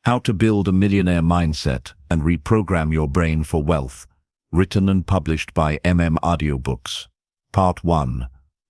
How to Build a Millionaire Mindset and Reprogram Your Brain for Wealth, written and published by Audiobooks. Part 1.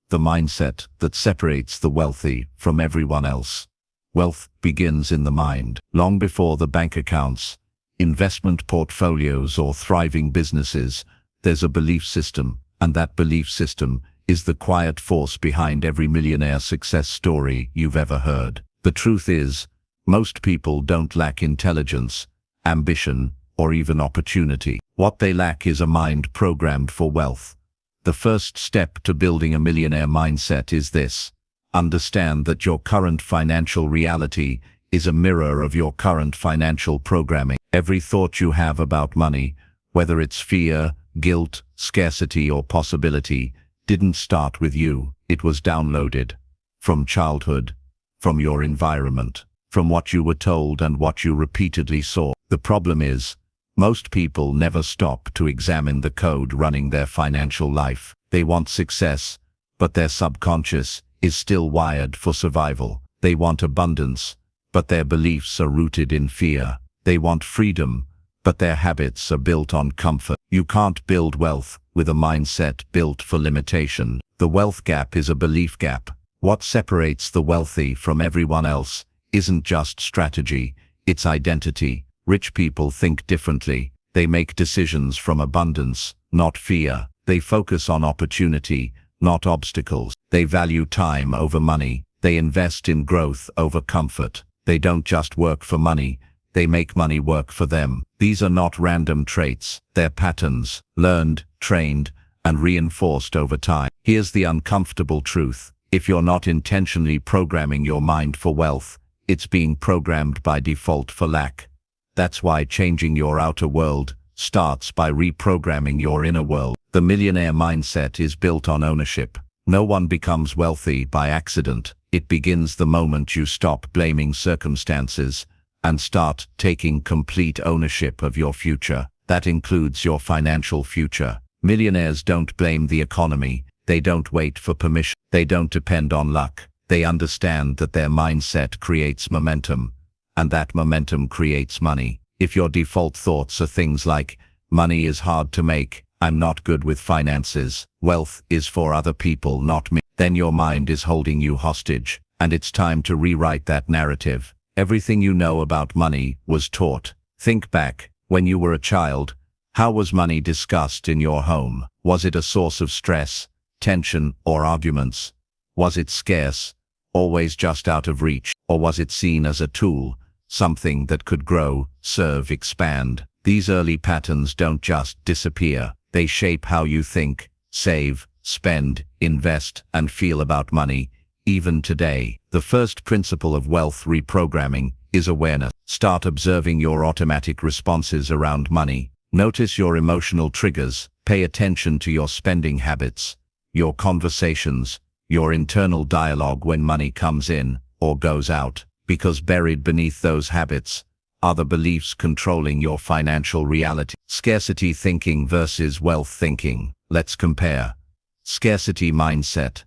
The Mindset That Separates the Wealthy from Everyone Else. Wealth begins in the mind. Long before the bank accounts, investment portfolios, or thriving businesses, there's a belief system, and that belief system is the quiet force behind every millionaire success story you've ever heard. The truth is, most people don't lack intelligence, ambition, or even opportunity. What they lack is a mind programmed for wealth. The first step to building a millionaire mindset is this: understand that your current financial reality is a mirror of your current financial programming. Every thought you have about money, whether it's fear, guilt, scarcity, or possibility, didn't start with you. It was downloaded from childhood, from your environment, from what you were told and what you repeatedly saw. The problem is, most people never stop to examine the code running their financial life. They want success, but their subconscious is still wired for survival. They want abundance, but their beliefs are rooted in fear. They want freedom, but their habits are built on comfort. You can't build wealth with a mindset built for limitation. The wealth gap is a belief gap. What separates the wealthy from everyone else isn't just strategy, it's identity. Rich people think differently. They make decisions from abundance, not fear. They focus on opportunity, not obstacles. They value time over money. They invest in growth over comfort. They don't just work for money, they make money work for them. These are not random traits, they're patterns, learned, trained, and reinforced over time. Here's the uncomfortable truth: if you're not intentionally programming your mind for wealth, it's being programmed by default for lack. That's why changing your outer world starts by reprogramming your inner world. The millionaire mindset is built on ownership. No one becomes wealthy by accident. It begins the moment you stop blaming circumstances and start taking complete ownership of your future. That includes your financial future. Millionaires don't blame the economy. They don't wait for permission. They don't depend on luck. They understand that their mindset creates momentum, and that momentum creates money. If your default thoughts are things like, money is hard to make, I'm not good with finances, wealth is for other people, not me, then your mind is holding you hostage, and it's time to rewrite that narrative. Everything you know about money was taught. Think back, when you were a child, how was money discussed in your home? Was it a source of stress, tension, or arguments? Was it scarce, always just out of reach, or was it seen as a tool, something that could grow, serve, expand? These early patterns don't just disappear. They shape how you think, save, spend, invest, and feel about money, even today. The first principle of wealth reprogramming is awareness. Start observing your automatic responses around money. Notice your emotional triggers. Pay attention to your spending habits, your conversations, your internal dialogue when money comes in or goes out, because buried beneath those habits are the beliefs controlling your financial reality. Scarcity thinking versus wealth thinking. Let's compare. Scarcity mindset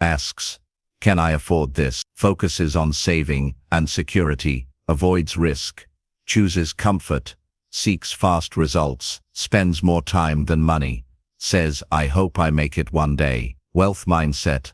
asks, can I afford this? Focuses on saving and security, avoids risk, chooses comfort, seeks fast results, spends more time than money, says, I hope I make it one day. Wealth mindset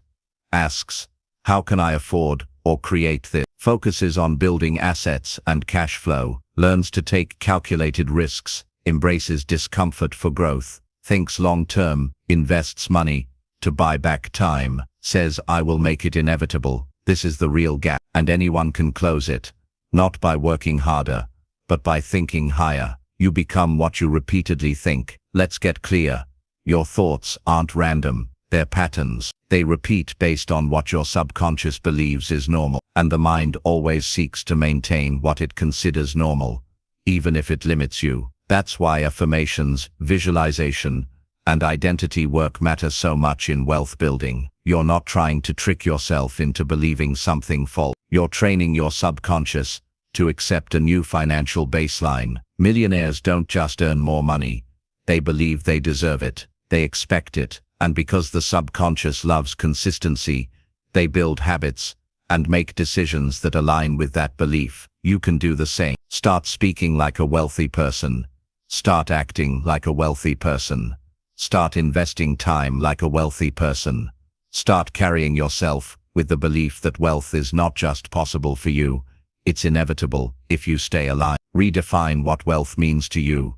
asks, how can I afford or create this? Focuses on building assets and cash flow, learns to take calculated risks, embraces discomfort for growth, thinks long-term, invests money to buy back time, says, I will make it inevitable. This is the real gap, and anyone can close it, not by working harder, but by thinking higher. You become what you repeatedly think. Let's get clear. Your thoughts aren't random, they're patterns. They repeat based on what your subconscious believes is normal, and the mind always seeks to maintain what it considers normal, even if it limits you. That's why affirmations, visualization, and identity work matter so much in wealth building. You're not trying to trick yourself into believing something false. You're training your subconscious to accept a new financial baseline. Millionaires don't just earn more money. They believe they deserve it. They expect it. And because the subconscious loves consistency, they build habits and make decisions that align with that belief. You can do the same. Start speaking like a wealthy person. Start acting like a wealthy person. Start investing time like a wealthy person. Start carrying yourself with the belief that wealth is not just possible for you, it's inevitable if you stay alive. Redefine what wealth means to you.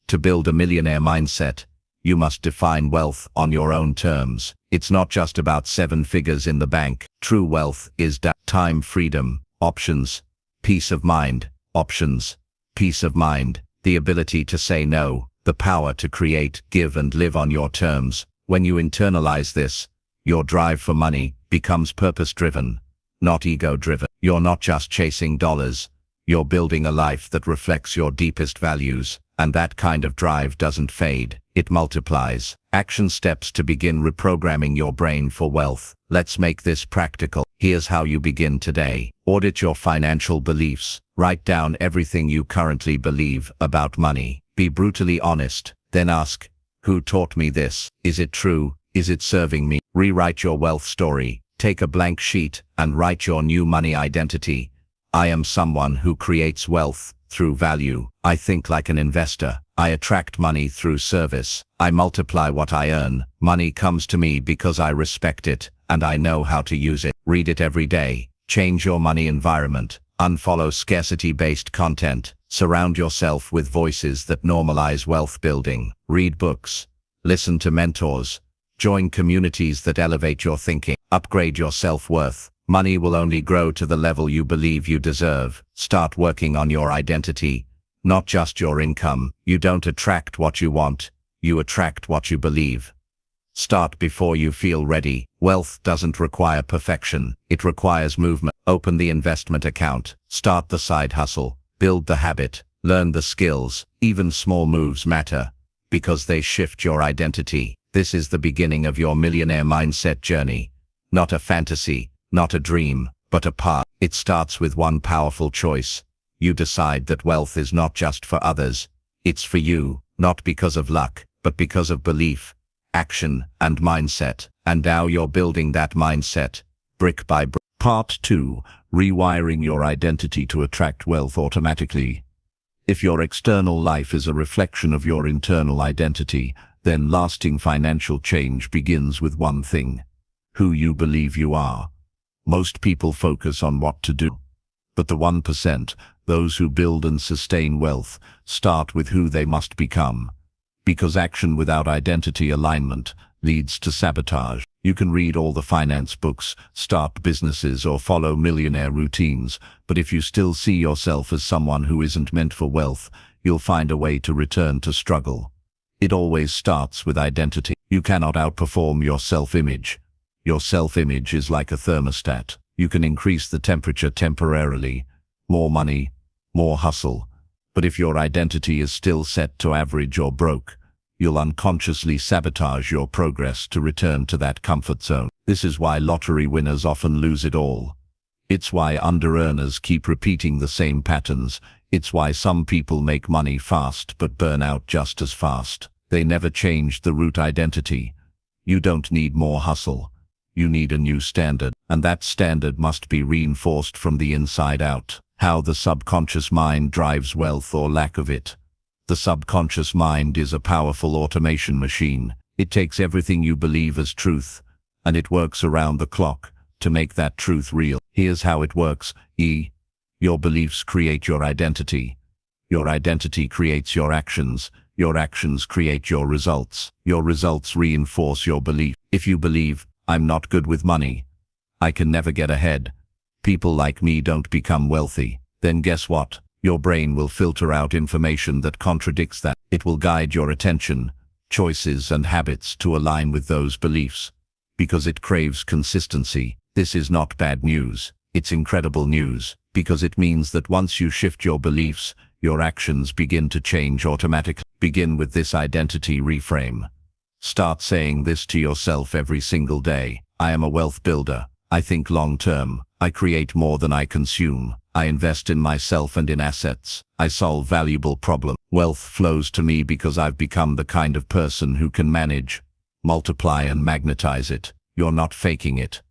To build a millionaire mindset, you must define wealth on your own terms. It's not just about 7 figures in the bank. True wealth is time, freedom, options, peace of mind, options, peace of mind, the ability to say no, the power to create, give and live on your terms. When you internalize this, your drive for money becomes purpose-driven, not ego-driven. You're not just chasing dollars, you're building a life that reflects your deepest values, and that kind of drive doesn't fade, it multiplies. Action steps to begin reprogramming your brain for wealth. Let's make this practical. Here's how you begin today. Audit your financial beliefs. Write down everything you currently believe about money. Be brutally honest. Then ask, who taught me this? Is it true? Is it serving me? Rewrite your wealth story. Take a blank sheet and write your new money identity. I am someone who creates wealth through value. I think like an investor. I attract money through service. I multiply what I earn. Money comes to me because I respect it, and I know how to use it. Read it every day. Change your money environment. Unfollow scarcity-based content. Surround yourself with voices that normalize wealth building. Read books. Listen to mentors. Join communities that elevate your thinking. Upgrade your self-worth. Money will only grow to the level you believe you deserve. Start working on your identity, not just your income. You don't attract what you want, you attract what you believe. Start before you feel ready. Wealth doesn't require perfection, it requires movement. Open the investment account, start the side hustle, build the habit, learn the skills. Even small moves matter, because they shift your identity. This is the beginning of your millionaire mindset journey. Not a fantasy, not a dream, but a path. It starts with one powerful choice. You decide that wealth is not just for others, it's for you, not because of luck, but because of belief, action, and mindset. And now you're building that mindset, brick by brick. Part 2. Rewiring your identity to attract wealth automatically. If your external life is a reflection of your internal identity, then lasting financial change begins with one thing: who you believe you are. Most people focus on what to do, but the 1%, those who build and sustain wealth, start with who they must become. Because action without identity alignment leads to sabotage. You can read all the finance books, start businesses, or follow millionaire routines, but if you still see yourself as someone who isn't meant for wealth, you'll find a way to return to struggle. It always starts with identity. You cannot outperform your self-image. Your self-image is like a thermostat. You can increase the temperature temporarily. More money, more hustle. But if your identity is still set to average or broke, you'll unconsciously sabotage your progress to return to that comfort zone. This is why lottery winners often lose it all. It's why under-earners keep repeating the same patterns. It's why some people make money fast but burn out just as fast. They never changed the root identity. You don't need more hustle. You need a new standard, and that standard must be reinforced from the inside out. How the subconscious mind drives wealth or lack of it. The subconscious mind is a powerful automation machine. It takes everything you believe as truth, and it works around the clock to make that truth real. Here's how it works. Your beliefs create your identity. Your identity creates your actions. Your actions create your results. Your results reinforce your belief. If you believe, I'm not good with money, I can never get ahead, people like me don't become wealthy, then guess what? Your brain will filter out information that contradicts that. It will guide your attention, choices and habits to align with those beliefs, because it craves consistency. This is not bad news, it's incredible news, because it means that once you shift your beliefs, your actions begin to change automatically. Begin with this identity reframe. Start saying this to yourself every single day. I am a wealth builder. I think long-term. I create more than I consume. I invest in myself and in assets. I solve valuable problems. Wealth flows to me because I've become the kind of person who can manage, multiply and magnetize it. You're not faking it.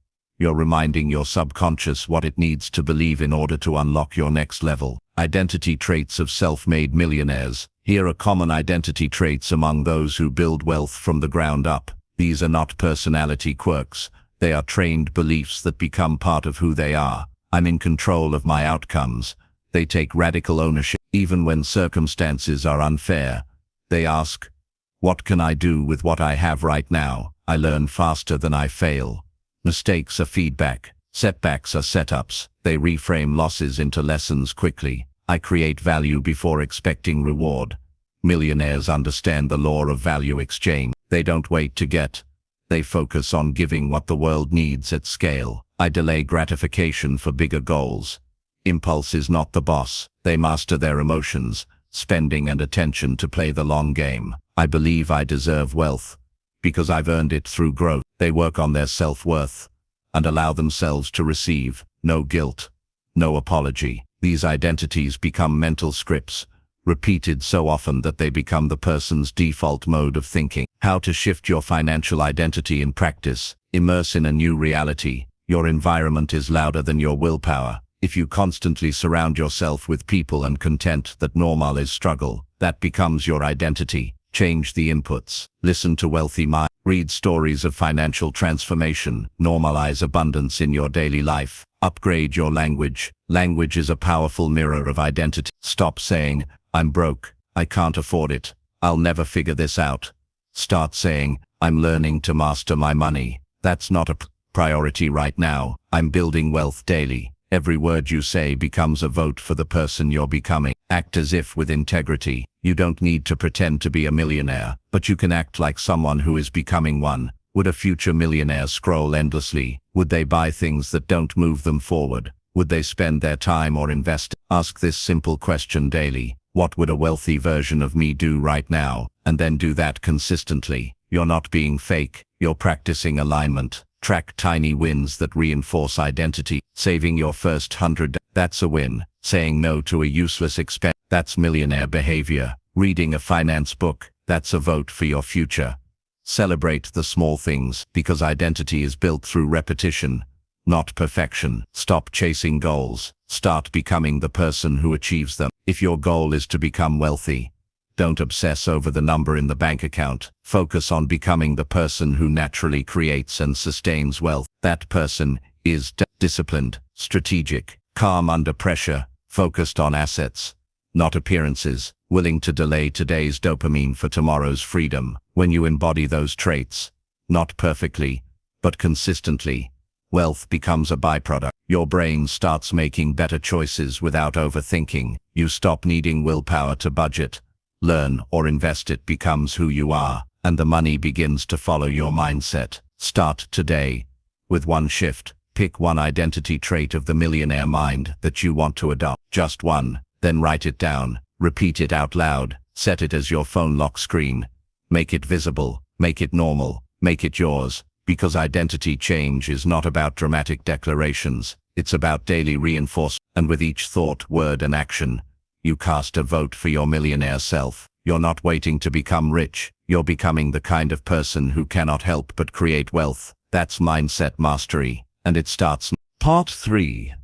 You're reminding your subconscious what it needs to believe in order to unlock your next level. Identity traits of self-made millionaires. Here are common identity traits among those who build wealth from the ground up. These are not personality quirks. They are trained beliefs that become part of who they are. I'm in control of my outcomes. They take radical ownership, even when circumstances are unfair. They ask, what can I do with what I have right now? I learn faster than I fail. Mistakes are feedback. Setbacks are setups. They reframe losses into lessons quickly. I create value before expecting reward. Millionaires understand the law of value exchange. They don't wait to get. They focus on giving what the world needs at scale. I delay gratification for bigger goals. Impulse is not the boss. They master their emotions, spending and attention to play the long game. I believe I deserve wealth because I've earned it through growth. They work on their self-worth and allow themselves to receive no guilt, no apology. These identities become mental scripts, repeated so often that they become the person's default mode of thinking. How to shift your financial identity in practice. Immerse in a new reality. Your environment is louder than your willpower. If you constantly surround yourself with people and content that normal is struggle, that becomes your identity. Change the inputs. Listen to wealthy minds. Read stories of financial transformation. Normalize abundance in your daily life. Upgrade your language. Language is a powerful mirror of identity. Stop saying, I'm broke, I can't afford it, I'll never figure this out. Start saying, I'm learning to master my money. That's not a priority right now. I'm building wealth daily. Every word you say becomes a vote for the person you're becoming. Act as if with integrity. You don't need to pretend to be a millionaire, but you can act like someone who is becoming one. Would a future millionaire scroll endlessly? Would they buy things that don't move them forward? Would they spend their time or invest? Ask this simple question daily. What would a wealthy version of me do right now? And then do that consistently. You're not being fake. You're practicing alignment. Track tiny wins that reinforce identity. Saving your first $100, that's a win. Saying no to a useless expense, that's millionaire behavior. Reading a finance book, that's a vote for your future. Celebrate the small things, because identity is built through repetition, not perfection. Stop chasing goals. Start becoming the person who achieves them. If your goal is to become wealthy, don't obsess over the number in the bank account. Focus on becoming the person who naturally creates and sustains wealth. That person is disciplined, strategic, calm under pressure, focused on assets, not appearances, willing to delay today's dopamine for tomorrow's freedom. When you embody those traits, not perfectly, but consistently, wealth becomes a byproduct. Your brain starts making better choices without overthinking. You stop needing willpower to budget, learn, or invest. It becomes who you are, and the money begins to follow your mindset. Start today with one shift. Pick one identity trait of the millionaire mind that you want to adopt. Just one. Then write it down. Repeat it out loud. Set it as your phone lock screen. Make it visible. Make it normal. Make it yours. Because identity change is not about dramatic declarations. It's about daily reinforcement. And with each thought, word, and action, you cast a vote for your millionaire self. You're not waiting to become rich. You're becoming the kind of person who cannot help but create wealth. That's mindset mastery. And it starts. Part 3.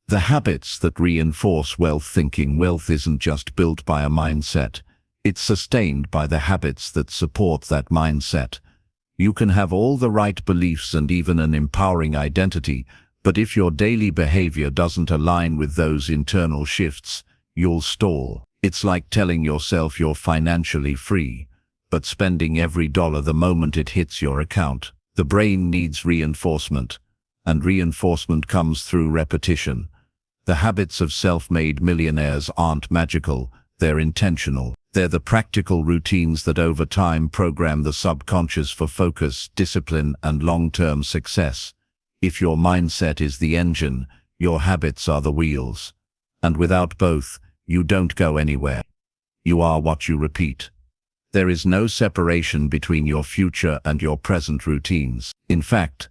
The habits that reinforce wealth thinking. Wealth isn't just built by a mindset. It's sustained by the habits that support that mindset. You can have all the right beliefs and even an empowering identity, but if your daily behavior doesn't align with those internal shifts, you'll stall. It's like telling yourself you're financially free, but spending every dollar the moment it hits your account. The brain needs reinforcement, and reinforcement comes through repetition. The habits of self-made millionaires aren't magical, they're intentional. They're the practical routines that over time program the subconscious for focus, discipline, and long-term success. If your mindset is the engine, your habits are the wheels. And without both, you don't go anywhere. You are what you repeat. There is no separation between your future and your present routines. In fact,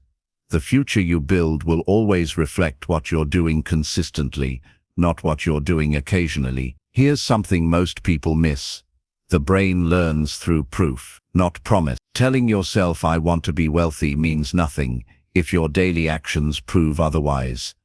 the future you build will always reflect what you're doing consistently, not what you're doing occasionally. Here's something most people miss. The brain learns through proof, not promise. Telling yourself I want to be wealthy means nothing if your daily actions prove otherwise.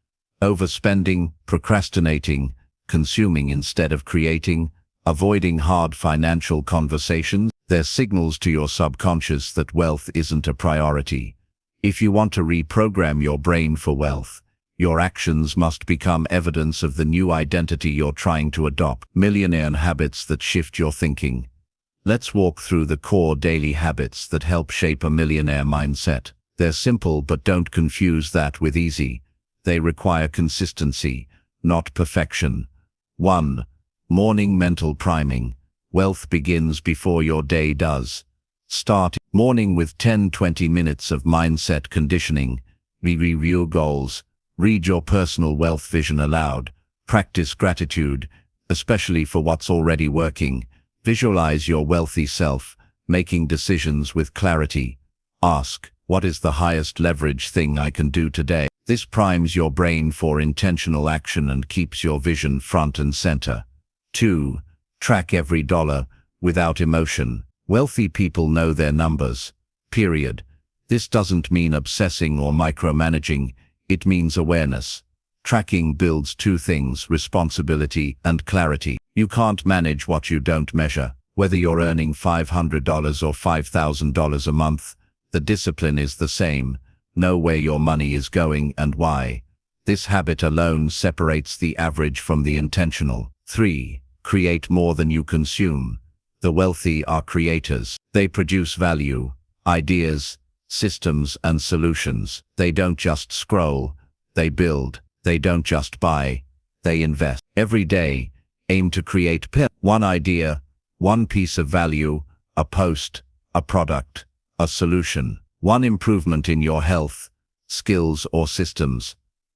Overspending, procrastinating, consuming instead of creating, avoiding hard financial conversations, they're signals to your subconscious that wealth isn't a priority. If you want to reprogram your brain for wealth, your actions must become evidence of the new identity you're trying to adopt. Millionaire habits that shift your thinking. Let's walk through the core daily habits that help shape a millionaire mindset. They're simple, but don't confuse that with easy. They require consistency, not perfection. 1. Morning mental priming. Wealth begins before your day does. Start morning with 10-20 minutes of mindset conditioning. Review goals. Read your personal wealth vision aloud. Practice gratitude, especially for what's already working. Visualize your wealthy self, making decisions with clarity. Ask, what is the highest leverage thing I can do today? This primes your brain for intentional action and keeps your vision front and center. 2. Track every dollar, without emotion. Wealthy people know their numbers. Period. This doesn't mean obsessing or micromanaging, it means awareness. Tracking builds two things: responsibility and clarity. You can't manage what you don't measure. Whether you're earning $500 or $5,000 a month, the discipline is the same. Know where your money is going and why. This habit alone separates the average from the intentional. 3. Create more than you consume. The wealthy are creators. They produce value, ideas, systems, and solutions. They don't just scroll, they build. They don't just buy, they invest. Every day, aim to create one idea, one piece of value, a post, a product, a solution, one improvement in your health, skills, or systems.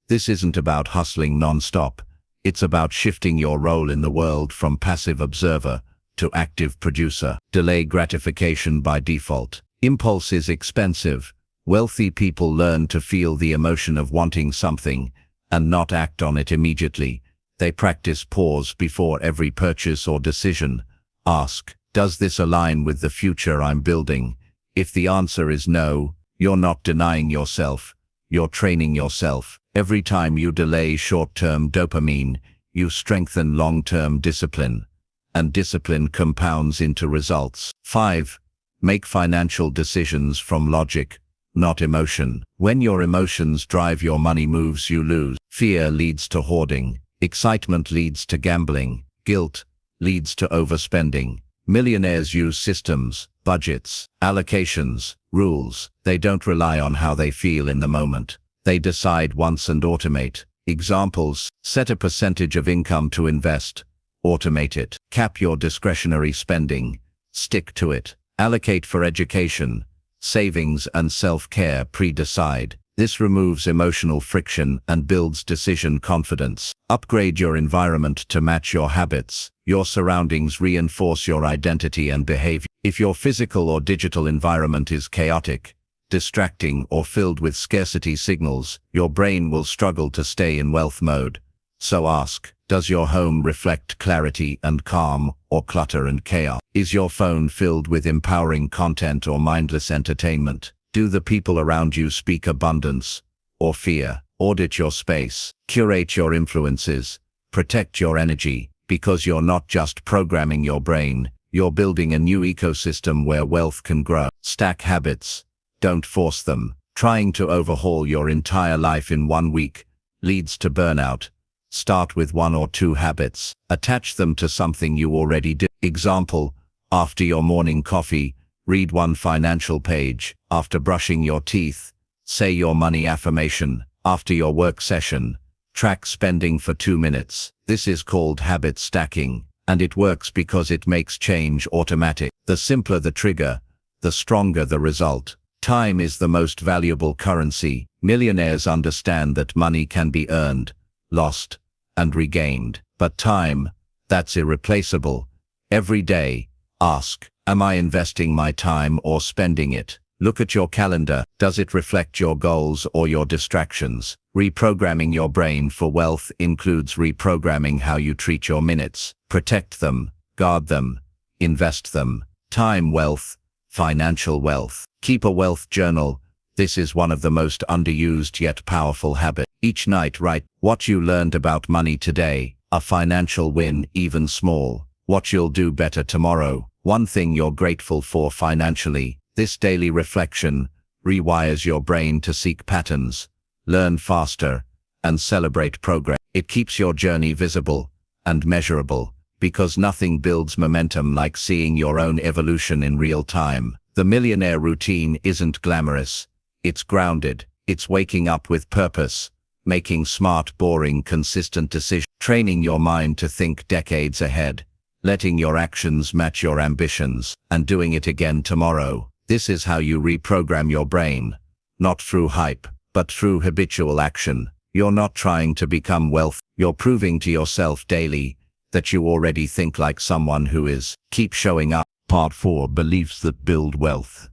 This isn't about hustling non-stop. It's about shifting your role in the world from passive observer to active producer. Delay gratification by default. Impulse is expensive. Wealthy people learn to feel the emotion of wanting something and not act on it immediately. They practice pause before every purchase or decision. Ask, does this align with the future I'm building? If the answer is no, you're not denying yourself, you're training yourself. Every time you delay short-term dopamine, you strengthen long-term discipline, and discipline compounds into results. 5. Make financial decisions from logic, not emotion. When your emotions drive your money moves, you lose. Fear leads to hoarding. Excitement leads to gambling. Guilt leads to overspending. Millionaires use systems, budgets, allocations, rules. They don't rely on how they feel in the moment. They decide once and automate. Examples: set a percentage of income to invest. Automate it. Cap your discretionary spending. Stick to it. Allocate for education, savings, and self-care. Pre-decide. This removes emotional friction and builds decision confidence. Upgrade your environment to match your habits. Your surroundings reinforce your identity and behavior. If your physical or digital environment is chaotic, distracting, or filled with scarcity signals, your brain will struggle to stay in wealth mode. So ask, does your home reflect clarity and calm, or clutter and chaos? Is your phone filled with empowering content or mindless entertainment? Do the people around you speak abundance or fear? Audit your space. Curate your influences. Protect your energy, because you're not just programming your brain, you're building a new ecosystem where wealth can grow. Stack habits. Don't force them. Trying to overhaul your entire life in 1 week leads to burnout. Start with 1 or 2 habits. Attach them to something you already do. Example: after your morning coffee, read 1 financial page. After brushing your teeth, say your money affirmation. After your work session, track spending for 2 minutes. This is called habit stacking, and it works because it makes change automatic. The simpler the trigger, the stronger the result. Time is the most valuable currency. Millionaires understand that money can be earned, lost, and regained. But time, that's irreplaceable. Every day, ask, am I investing my time or spending it? Look at your calendar. Does it reflect your goals or your distractions? Reprogramming your brain for wealth includes reprogramming how you treat your minutes. Protect them, guard them, invest them. Time wealth, financial wealth. Keep a wealth journal. This is one of the most underused yet powerful habits. Each night write what you learned about money today, a financial win, even small, what you'll do better tomorrow, one thing you're grateful for financially. This daily reflection rewires your brain to seek patterns, learn faster, and celebrate progress. It keeps your journey visible and measurable, because nothing builds momentum like seeing your own evolution in real time. The millionaire routine isn't glamorous. It's grounded. It's waking up with purpose, making smart, boring, consistent decisions, training your mind to think decades ahead, letting your actions match your ambitions, and doing it again tomorrow. This is how you reprogram your brain, not through hype, but through habitual action. You're not trying to become wealthy. You're proving to yourself daily that you already think like someone who is. Keep showing up. Part 4. Beliefs that build wealth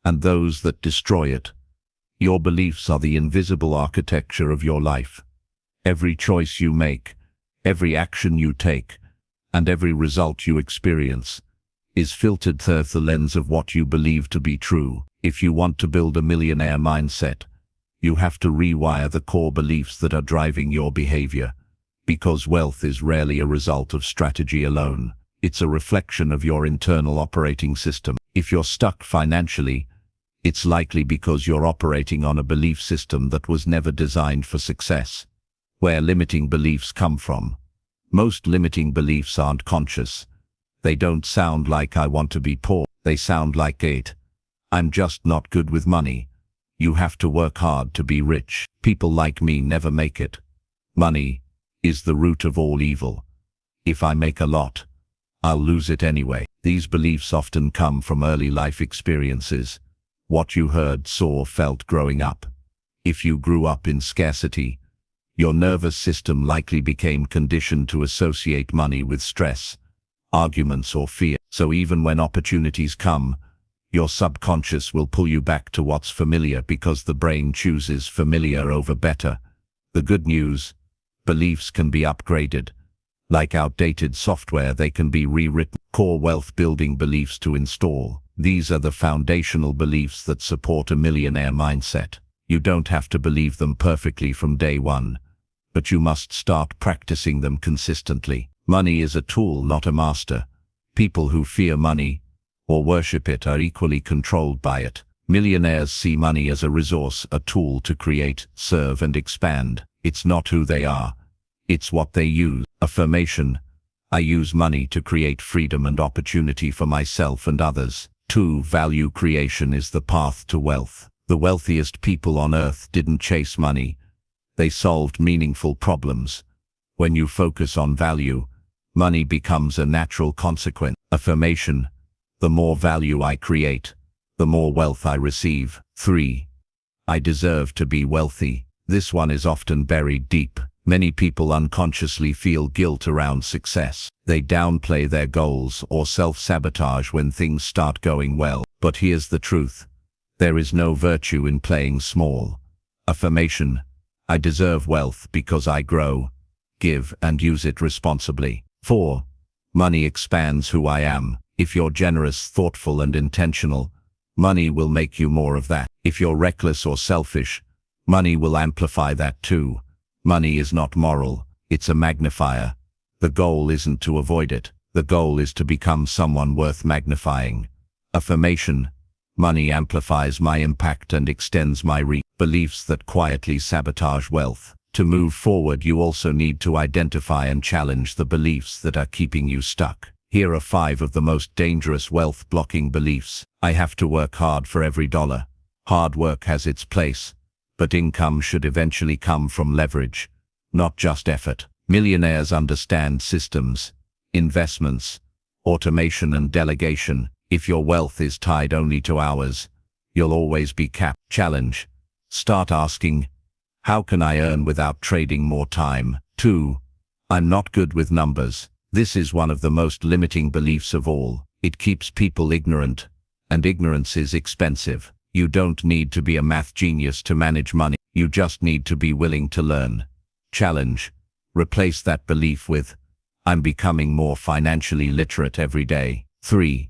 and those that destroy it. Your beliefs are the invisible architecture of your life. Every choice you make, every action you take, and every result you experience is filtered through the lens of what you believe to be true. If you want to build a millionaire mindset, you have to rewire the core beliefs that are driving your behavior, because wealth is rarely a result of strategy alone. It's a reflection of your internal operating system. If you're stuck financially, it's likely because you're operating on a belief system that was never designed for success. Where limiting beliefs come from? Most limiting beliefs aren't conscious. They don't sound like "I want to be poor." They sound like "I'm just not good with money." "You have to work hard to be rich." "People like me never make it." "Money is the root of all evil." "If I make a lot, I'll lose it anyway." These beliefs often come from early life experiences, what you heard, saw, felt growing up. If you grew up in scarcity, your nervous system likely became conditioned to associate money with stress, arguments, or fear. So even when opportunities come, your subconscious will pull you back to what's familiar, because the brain chooses familiar over better. The good news: beliefs can be upgraded. Like outdated software, they can be rewritten. Core wealth building beliefs to install. These are the foundational beliefs that support a millionaire mindset. You don't have to believe them perfectly from day one, but you must start practicing them consistently. Money is a tool, not a master. People who fear money or worship it are equally controlled by it. Millionaires see money as a resource, a tool to create, serve, and expand. It's not who they are. It's what they use. Affirmation: I use money to create freedom and opportunity for myself and others. 2. Value creation is the path to wealth. The wealthiest people on earth didn't chase money. They solved meaningful problems. When you focus on value, money becomes a natural consequence. Affirmation: the more value I create, the more wealth I receive. 3. I deserve to be wealthy. This one is often buried deep. Many people unconsciously feel guilt around success. They downplay their goals or self-sabotage when things start going well. But here's the truth: there is no virtue in playing small. Affirmation: I deserve wealth because I grow, give, and use it responsibly. 4. Money expands who I am. If you're generous, thoughtful, and intentional, money will make you more of that. If you're reckless or selfish, money will amplify that too. Money is not moral, it's a magnifier. The goal isn't to avoid it. The goal is to become someone worth magnifying. Affirmation: money amplifies my impact and extends my reach. Beliefs that quietly sabotage wealth. To move forward, you also need to identify and challenge the beliefs that are keeping you stuck. Here are 5 of the most dangerous wealth-blocking beliefs. I have to work hard for every dollar. Hard work has its place, but income should eventually come from leverage, not just effort. Millionaires understand systems, investments, automation, and delegation. If your wealth is tied only to hours, you'll always be capped. Challenge: start asking, how can I earn without trading more time? 2. I'm not good with numbers. This is one of the most limiting beliefs of all. It keeps people ignorant, and ignorance is expensive. You don't need to be a math genius to manage money. You just need to be willing to learn. Challenge: replace that belief with, I'm becoming more financially literate every day. 3.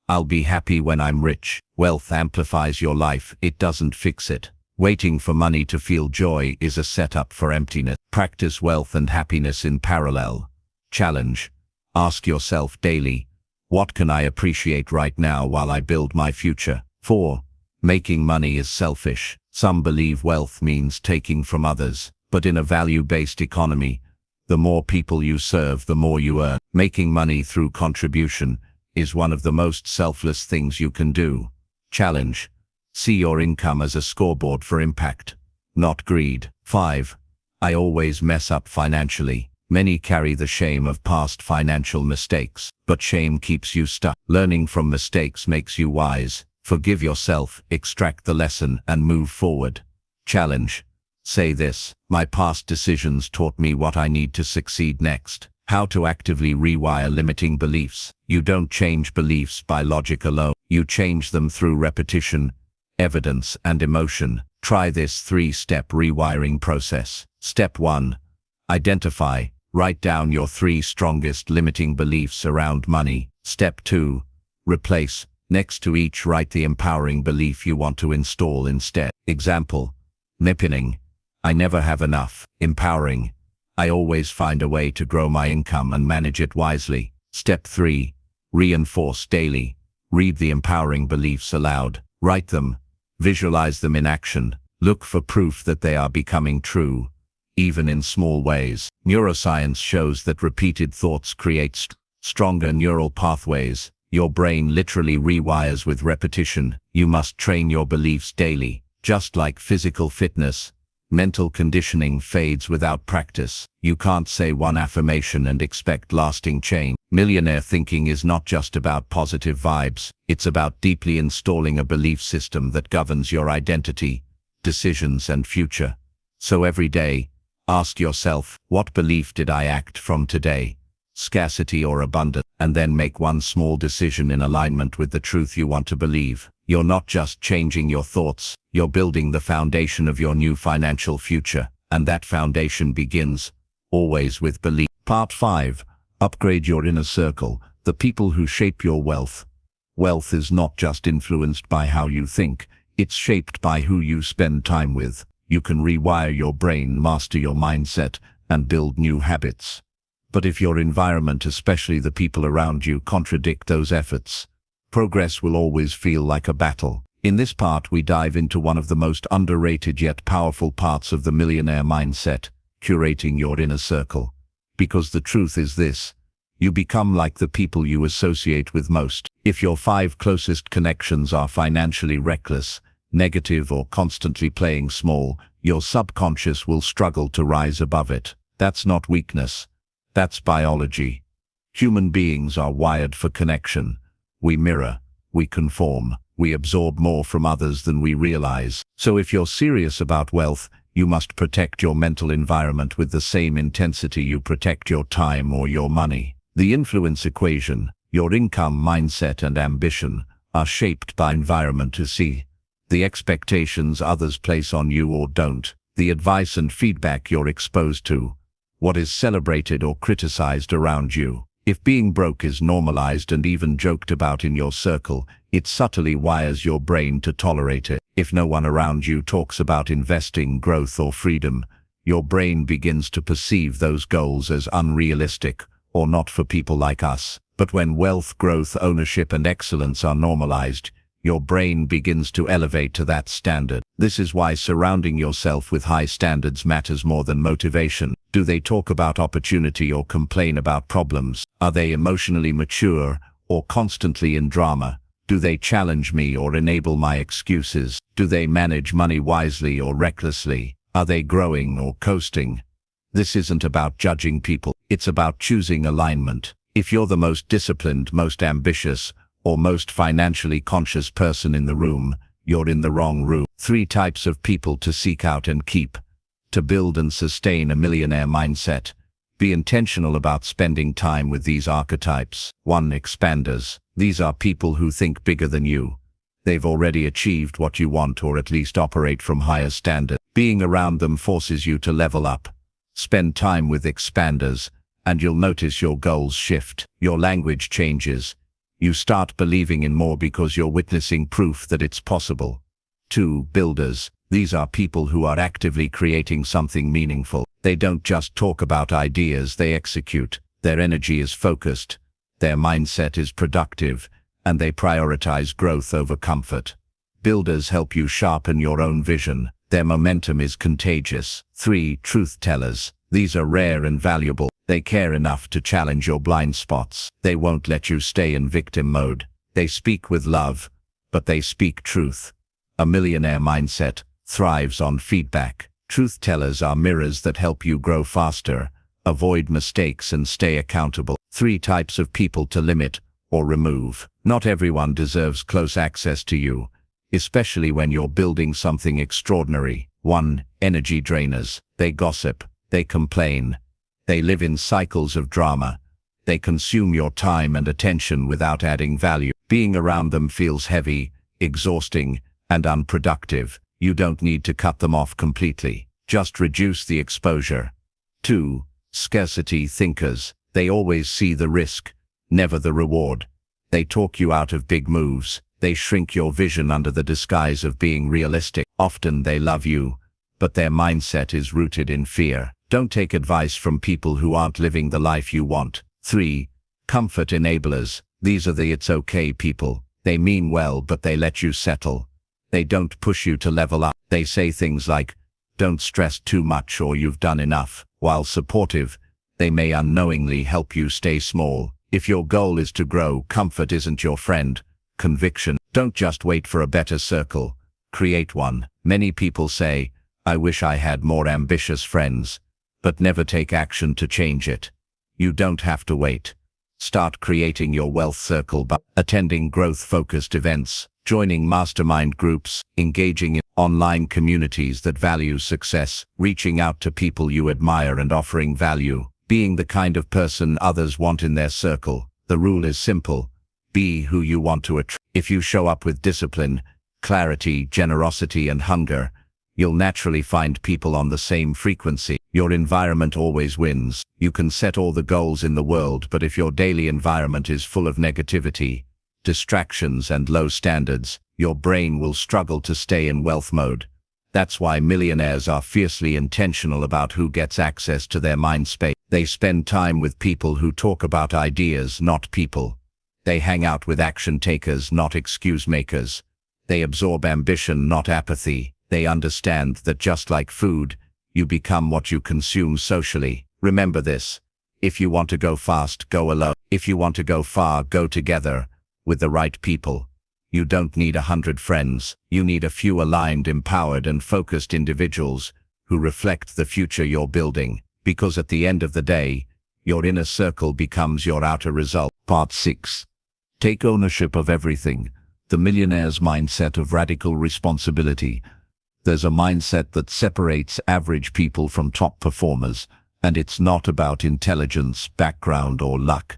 I'll be happy when I'm rich. Wealth amplifies your life, it doesn't fix it. Waiting for money to feel joy is a setup for emptiness. Practice wealth and happiness in parallel. Challenge. Ask yourself daily, what can I appreciate right now while I build my future? 4. Making money is selfish. Some believe wealth means taking from others, but in a value-based economy, the more people you serve, the more you earn. Making money through contribution is one of the most selfless things you can do. Challenge. See your income as a scoreboard for impact, not greed. 5. I always mess up financially. Many carry the shame of past financial mistakes, but shame keeps you stuck. Learning from mistakes makes you wise. Forgive yourself, extract the lesson, and move forward. Challenge. Say this: my past decisions taught me what I need to succeed next. How to actively rewire limiting beliefs. You don't change beliefs by logic alone. You change them through repetition, evidence, and emotion. Try this 3-step rewiring process. Step 1. Identify. Write down your 3 strongest limiting beliefs around money. Step 2. Replace. Next to each, write the empowering belief you want to install instead. Example: Nipping. I never have enough. Empowering. I always find a way to grow my income and manage it wisely. Step 3. Reinforce daily. Read the empowering beliefs aloud. Write them. Visualize them in action. Look for proof that they are becoming true, even in small ways. Neuroscience shows that repeated thoughts create stronger neural pathways. Your brain literally rewires with repetition. You must train your beliefs daily. Just like physical fitness, mental conditioning fades without practice. You can't say one affirmation and expect lasting change. Millionaire thinking is not just about positive vibes. It's about deeply installing a belief system that governs your identity, decisions, and future. So every day, ask yourself, what belief did I act from today? Scarcity or abundance? And then make one small decision in alignment with the truth you want to believe. You're not just changing your thoughts, you're building the foundation of your new financial future. And that foundation begins, always, with belief. Part 5. Upgrade your inner circle, the people who shape your wealth. Wealth is not just influenced by how you think, it's shaped by who you spend time with. You can rewire your brain, master your mindset, and build new habits. But if your environment, especially the people around you, contradict those efforts, progress will always feel like a battle. In this part, we dive into one of the most underrated yet powerful parts of the millionaire mindset: curating your inner circle. Because the truth is this: you become like the people you associate with most. If your 5 closest connections are financially reckless, negative, or constantly playing small, your subconscious will struggle to rise above it. That's not weakness. That's biology. Human beings are wired for connection. We mirror, we conform, we absorb more from others than we realize. So if you're serious about wealth, you must protect your mental environment with the same intensity you protect your time or your money. The influence equation, your income, mindset, and ambition, are shaped by environment. The expectations others place on you or don't, the advice and feedback you're exposed to, what is celebrated or criticized around you. If being broke is normalized and even joked about in your circle, it subtly wires your brain to tolerate it. If no one around you talks about investing, growth, or freedom, your brain begins to perceive those goals as unrealistic or not for people like us. But when wealth, growth, ownership, and excellence are normalized, your brain begins to elevate to that standard. This is why surrounding yourself with high standards matters more than motivation. Do they talk about opportunity or complain about problems? Are they emotionally mature or constantly in drama? Do they challenge me or enable my excuses? Do they manage money wisely or recklessly? Are they growing or coasting? This isn't about judging people. It's about choosing alignment. If you're the most disciplined, most ambitious, or most financially conscious person in the room, you're in the wrong room. 3 types of people to seek out and keep. To build and sustain a millionaire mindset, be intentional about spending time with these archetypes. 1. Expanders. These are people who think bigger than you. They've already achieved what you want, or at least operate from higher standards. Being around them forces you to level up. Spend time with expanders, and you'll notice your goals shift. Your language changes. You start believing in more because you're witnessing proof that it's possible. 2. Builders. These are people who are actively creating something meaningful. They don't just talk about ideas, they execute. Their energy is focused, their mindset is productive, and they prioritize growth over comfort. Builders help you sharpen your own vision. Their momentum is contagious. 3. Truth tellers. These are rare and valuable. They care enough to challenge your blind spots. They won't let you stay in victim mode. They speak with love, but they speak truth. A millionaire mindset thrives on feedback. Truth tellers are mirrors that help you grow faster, avoid mistakes, and stay accountable. 3 types of people to limit or remove. Not everyone deserves close access to you, especially when you're building something extraordinary. 1. Energy drainers. They gossip, they complain, they live in cycles of drama. They consume your time and attention without adding value. Being around them feels heavy, exhausting, and unproductive. You don't need to cut them off completely. Just reduce the exposure. 2. Scarcity thinkers. They always see the risk, never the reward. They talk you out of big moves. They shrink your vision under the disguise of being realistic. Often they love you, but their mindset is rooted in fear. Don't take advice from people who aren't living the life you want. 3. Comfort enablers. These are the it's okay people. They mean well, but they let you settle. They don't push you to level up. They say things like, don't stress too much or you've done enough. While supportive, they may unknowingly help you stay small. If your goal is to grow, comfort isn't your friend. Conviction. Don't just wait for a better circle. Create one. Many people say, I wish I had more ambitious friends, but never take action to change it. You don't have to wait. Start creating your wealth circle by attending growth-focused events, joining mastermind groups, engaging in online communities that value success, reaching out to people you admire and offering value, being the kind of person others want in their circle. The rule is simple. Be who you want to attract. If you show up with discipline, clarity, generosity, and hunger, you'll naturally find people on the same frequency. Your environment always wins. You can set all the goals in the world, but if your daily environment is full of negativity, distractions, and low standards, your brain will struggle to stay in wealth mode. That's why millionaires are fiercely intentional about who gets access to their mind space. They spend time with people who talk about ideas, not people. They hang out with action takers, not excuse makers. They absorb ambition, not apathy. They understand that just like food, you become what you consume socially. Remember this. If you want to go fast, go alone. If you want to go far, go together, with the right people. You don't need 100 friends. You need a few aligned, empowered, and focused individuals who reflect the future you're building. Because at the end of the day, your inner circle becomes your outer result. Part 6. Take ownership of everything. The millionaire's mindset of radical responsibility. There's a mindset that separates average people from top performers, and it's not about intelligence, background, or luck.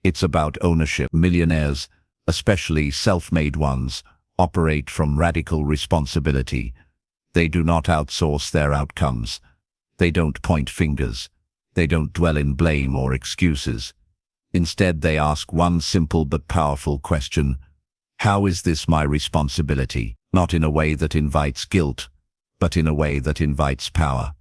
It's about ownership. Millionaires, especially self-made ones, operate from radical responsibility. They do not outsource their outcomes. They don't point fingers. They don't dwell in blame or excuses. Instead, they ask one simple but powerful question: how is this my responsibility? Not in a way that invites guilt, but in a way that invites power.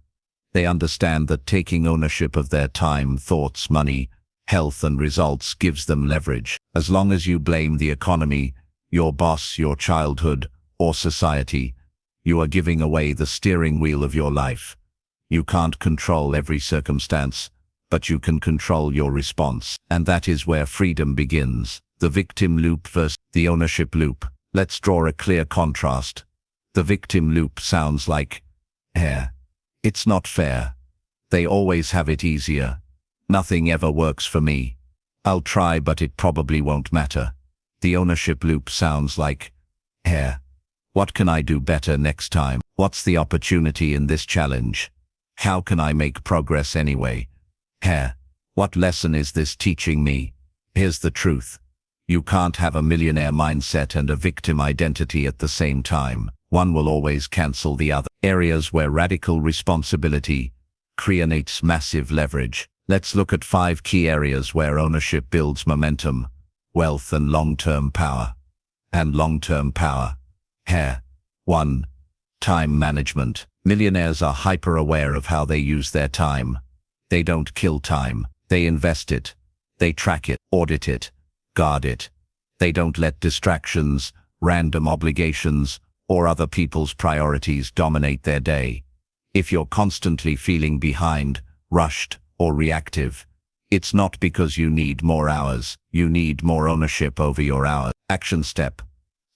They understand that taking ownership of their time, thoughts, money, health, and results gives them leverage. As long as you blame the economy, your boss, your childhood, or society, you are giving away the steering wheel of your life. You can't control every circumstance, but you can control your response. And that is where freedom begins. The victim loop versus the ownership loop. Let's draw a clear contrast. The victim loop sounds like, it's not fair. They always have it easier. Nothing ever works for me. I'll try, but it probably won't matter. The ownership loop sounds like, what can I do better next time? What's the opportunity in this challenge? How can I make progress anyway? What lesson is this teaching me? Here's the truth. You can't have a millionaire mindset and a victim identity at the same time. One will always cancel the other. Areas where radical responsibility creates massive leverage. Let's look at 5 key areas where ownership builds momentum. wealth and long-term power. And long-term power. Here. 1. Time management. Millionaires are hyper-aware of how they use their time. They don't kill time. They invest it. They track it, audit it, guard it. They don't let distractions, random obligations, or other people's priorities dominate their day. If you're constantly feeling behind, rushed, or reactive, it's not because you need more hours. You need more ownership over your hours. Action step.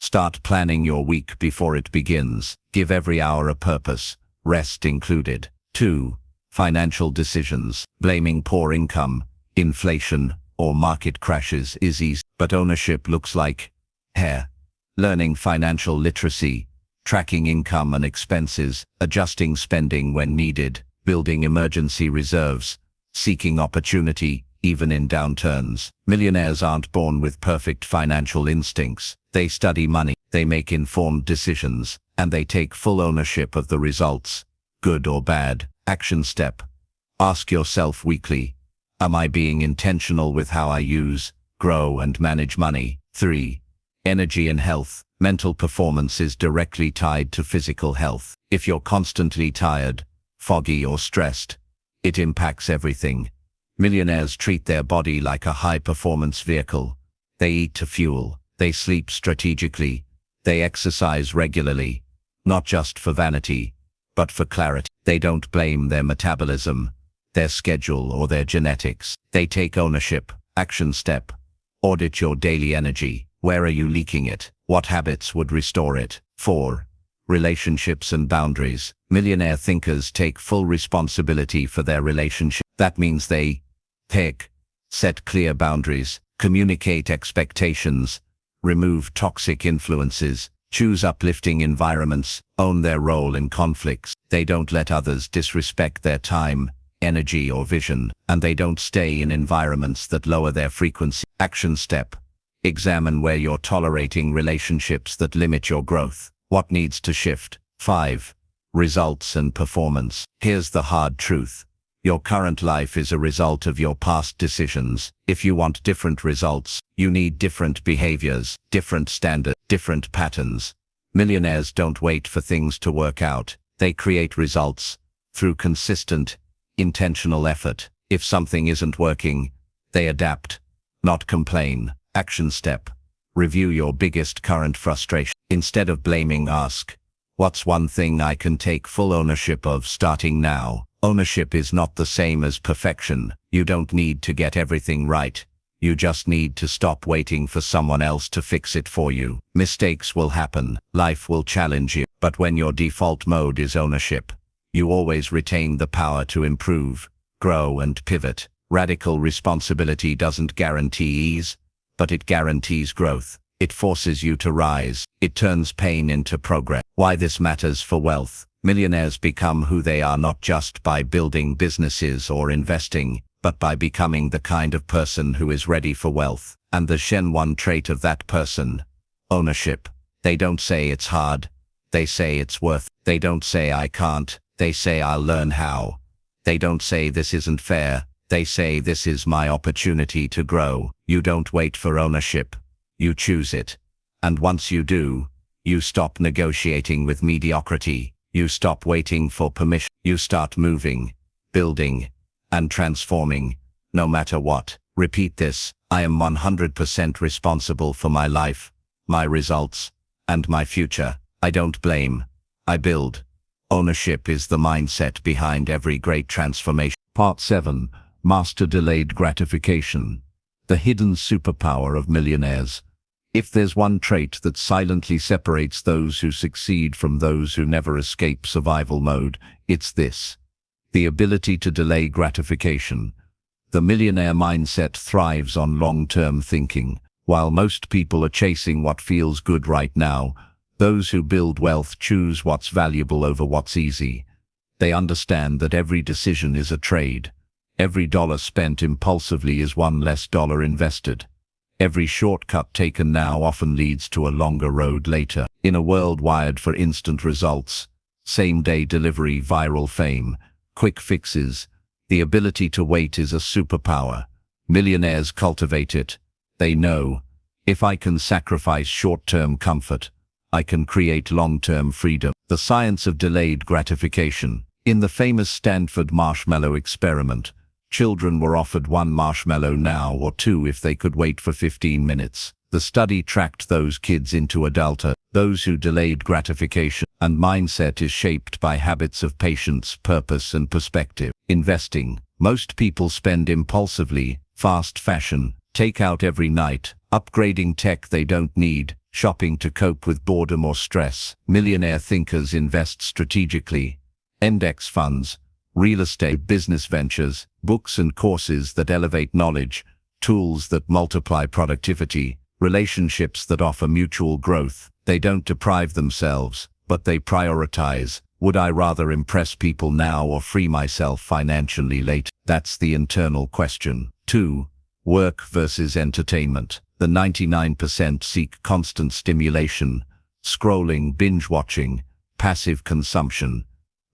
Start planning your week before it begins. Give every hour a purpose, rest included. 2. Financial decisions. Blaming poor income, inflation, or market crashes is easy, but ownership looks like here. Learning financial literacy, tracking income and expenses, adjusting spending when needed, building emergency reserves, seeking opportunity, even in downturns. Millionaires aren't born with perfect financial instincts. They study money, they make informed decisions, and they take full ownership of the results, good or bad. Action step. Ask yourself weekly, am I being intentional with how I use, grow, and manage money? 3. Energy and health. Mental performance is directly tied to physical health. If you're constantly tired, foggy, or stressed, it impacts everything. Millionaires treat their body like a high-performance vehicle. They eat to fuel, they sleep strategically, they exercise regularly, not just for vanity, but for clarity. They don't blame their metabolism, their schedule, or their genetics. They take ownership. Action step. Audit your daily energy. Where are you leaking it? What habits would restore it? 4. Relationships and boundaries. Millionaire thinkers take full responsibility for their relationship. That means they pick, set clear boundaries, communicate expectations, remove toxic influences, choose uplifting environments, own their role in conflicts. They don't let others disrespect their time, energy, or vision, and they don't stay in environments that lower their frequency. Action step. Examine where you're tolerating relationships that limit your growth. What needs to shift? 5. Results and performance. Here's the hard truth. Your current life is a result of your past decisions. If you want different results, you need different behaviors, different standards, different patterns. Millionaires don't wait for things to work out. They create results through consistent, intentional effort. If something isn't working, they adapt, not complain. Action step. Review your biggest current frustration. Instead of blaming, ask, what's one thing I can take full ownership of starting now? Ownership is not the same as perfection. You don't need to get everything right. You just need to stop waiting for someone else to fix it for you. Mistakes will happen. Life will challenge you. But when your default mode is ownership, you always retain the power to improve, grow, and pivot. Radical responsibility doesn't guarantee ease, but it guarantees growth. It forces you to rise. It turns pain into progress. Why this matters for wealth. Millionaires become who they are not just by building businesses or investing, but by becoming the kind of person who is ready for wealth. And the Shen one trait of that person: ownership. They don't say it's hard. They say it's worth. They don't say I can't. They say I'll learn how. They don't say this isn't fair. They say this is my opportunity to grow. You don't wait for ownership. You choose it. And once you do, you stop negotiating with mediocrity. You stop waiting for permission. You start moving, building, and transforming, no matter what. Repeat this. I am 100% responsible for my life, my results, and my future. I don't blame. I build. Ownership is the mindset behind every great transformation. Part 7. Master delayed gratification. The hidden superpower of millionaires. If there's one trait that silently separates those who succeed from those who never escape survival mode, it's this: the ability to delay gratification. The millionaire mindset thrives on long-term thinking. While most people are chasing what feels good right now, those who build wealth choose what's valuable over what's easy. They understand that every decision is a trade. Every dollar spent impulsively is one less dollar invested. Every shortcut taken now often leads to a longer road later. In a world wired for instant results, same-day delivery, viral fame, quick fixes, the ability to wait is a superpower. Millionaires cultivate it. They know If I can sacrifice short-term comfort, I can create long-term freedom. The science of delayed gratification. In the famous Stanford marshmallow experiment, children were offered one marshmallow now or two if they could wait for 15 minutes. The study tracked those kids into adulthood. Those who delayed gratification and mindset is shaped by habits of patience, purpose, and perspective. Investing. Most people spend impulsively, fast fashion, takeout every night, upgrading tech they don't need, shopping to cope with boredom or stress. Millionaire thinkers invest strategically. Index funds, real estate, business ventures, books and courses that elevate knowledge, tools that multiply productivity, relationships that offer mutual growth. They don't deprive themselves, but they prioritize. Would I rather impress people now or free myself financially later? That's the internal question. 2. Work versus entertainment. The 99% seek constant stimulation, scrolling, binge-watching, passive consumption.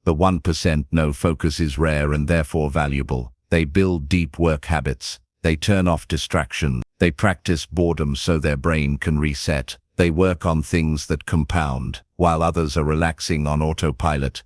The 1% know focus is rare and therefore valuable. They build deep work habits. They turn off distraction. They practice boredom so their brain can reset. They work on things that compound, while others are relaxing on autopilot.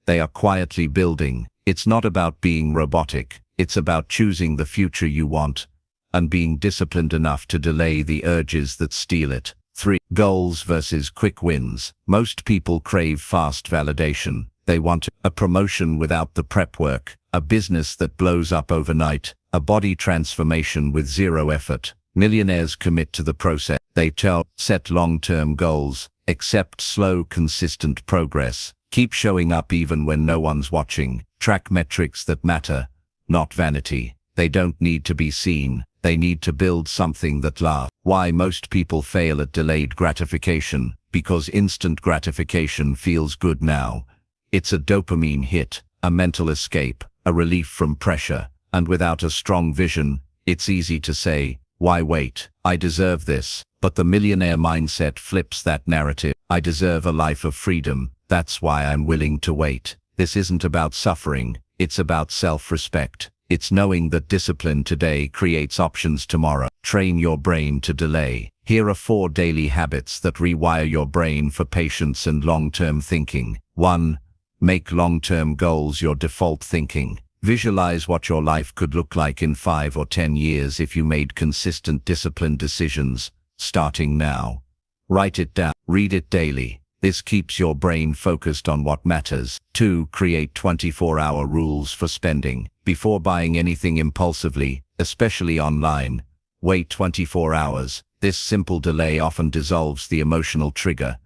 They are quietly building. It's not about being robotic. It's about choosing the future you want and being disciplined enough to delay the urges that steal it. 3. Goals versus quick wins. Most people crave fast validation. They want a promotion without the prep work, a business that blows up overnight, a body transformation with zero effort. Millionaires commit to the process. They set long-term goals, accept slow, consistent progress, keep showing up even when no one's watching, track metrics that matter, not vanity. They don't need to be seen. They need to build something that lasts. Why most people fail at delayed gratification? Because instant gratification feels good now. It's a dopamine hit, a mental escape, a relief from pressure. And without a strong vision, it's easy to say, why wait? I deserve this. But the millionaire mindset flips that narrative. I deserve a life of freedom. That's why I'm willing to wait. This isn't about suffering. It's about self-respect. It's knowing that discipline today creates options tomorrow. Train your brain to delay. Here are 4 daily habits that rewire your brain for patience and long-term thinking. 1. Make long-term goals your default thinking. Visualize what your life could look like in 5 or 10 years if you made consistent, disciplined decisions, starting now. Write it down. Read it daily. This keeps your brain focused on what matters. 2. Create 24-hour rules for spending. Before buying anything impulsively, especially online, wait 24 hours. This simple delay often dissolves the emotional trigger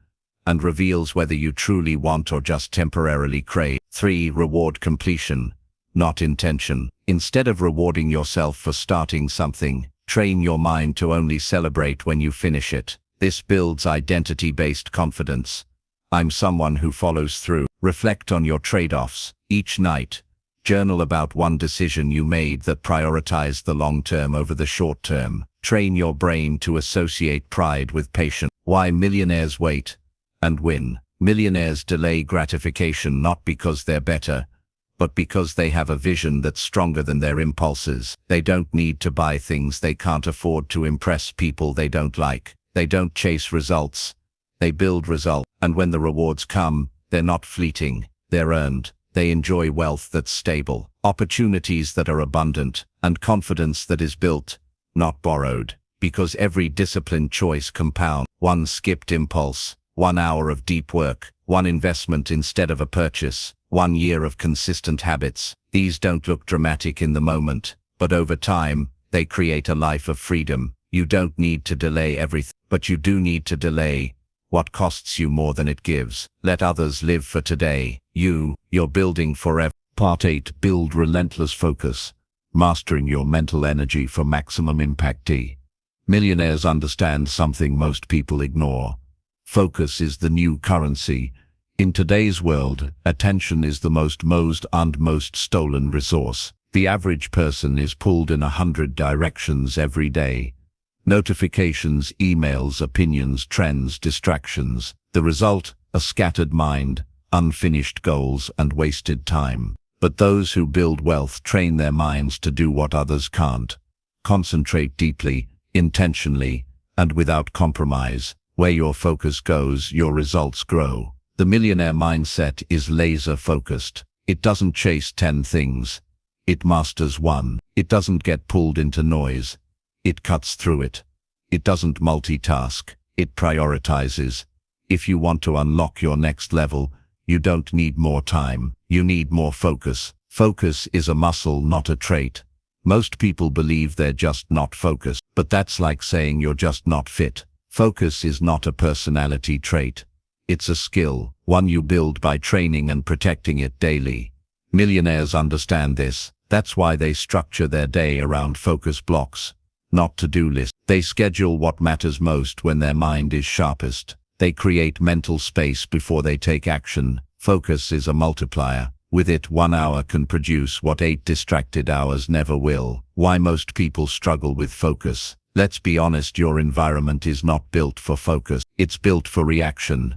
and reveals whether you truly want or just temporarily crave. 3. Reward completion, not intention. Instead of rewarding yourself for starting something, train your mind to only celebrate when you finish it. This builds identity-based confidence. I'm someone who follows through. Reflect on your trade-offs. Each night, journal about one decision you made that prioritized the long term over the short term. Train your brain to associate pride with patience. Why millionaires wait and win. Millionaires delay gratification not because they're better, but because they have a vision that's stronger than their impulses. They don't need to buy things they can't afford to impress people they don't like. They don't chase results. They build results. And when the rewards come, they're not fleeting. They're earned. They enjoy wealth that's stable, opportunities that are abundant, and confidence that is built, not borrowed. Because every disciplined choice compounds. 1 skipped impulse, 1 hour of deep work, 1 investment instead of a purchase, 1 year of consistent habits. These don't look dramatic in the moment, but over time, they create a life of freedom. You don't need to delay everything, but you do need to delay what costs you more than it gives. Let others live for today. You're building forever. Part 8. Build relentless focus. Mastering your mental energy for maximum impact. Millionaires understand something most people ignore. Focus is the new currency. In today's world, attention is the most stolen resource. The average person is pulled in 100 directions every day. Notifications, emails, opinions, trends, distractions. The result, a scattered mind, unfinished goals, and wasted time. But those who build wealth train their minds to do what others can't. Concentrate deeply, intentionally, and without compromise. Where your focus goes, your results grow. The millionaire mindset is laser-focused. It doesn't chase 10 things. It masters one. It doesn't get pulled into noise. It cuts through it. It doesn't multitask. It prioritizes. If you want to unlock your next level, you don't need more time. You need more focus. Focus is a muscle, not a trait. Most people believe they're just not focused, but that's like saying you're just not fit. Focus is not a personality trait. It's a skill, one you build by training and protecting it daily. Millionaires understand this. That's why they structure their day around focus blocks, not to-do lists. They schedule what matters most when their mind is sharpest. They create mental space before they take action. Focus is a multiplier. With it, 1 hour can produce what 8 distracted hours never will. Why most people struggle with focus? Let's be honest, your environment is not built for focus. It's built for reaction.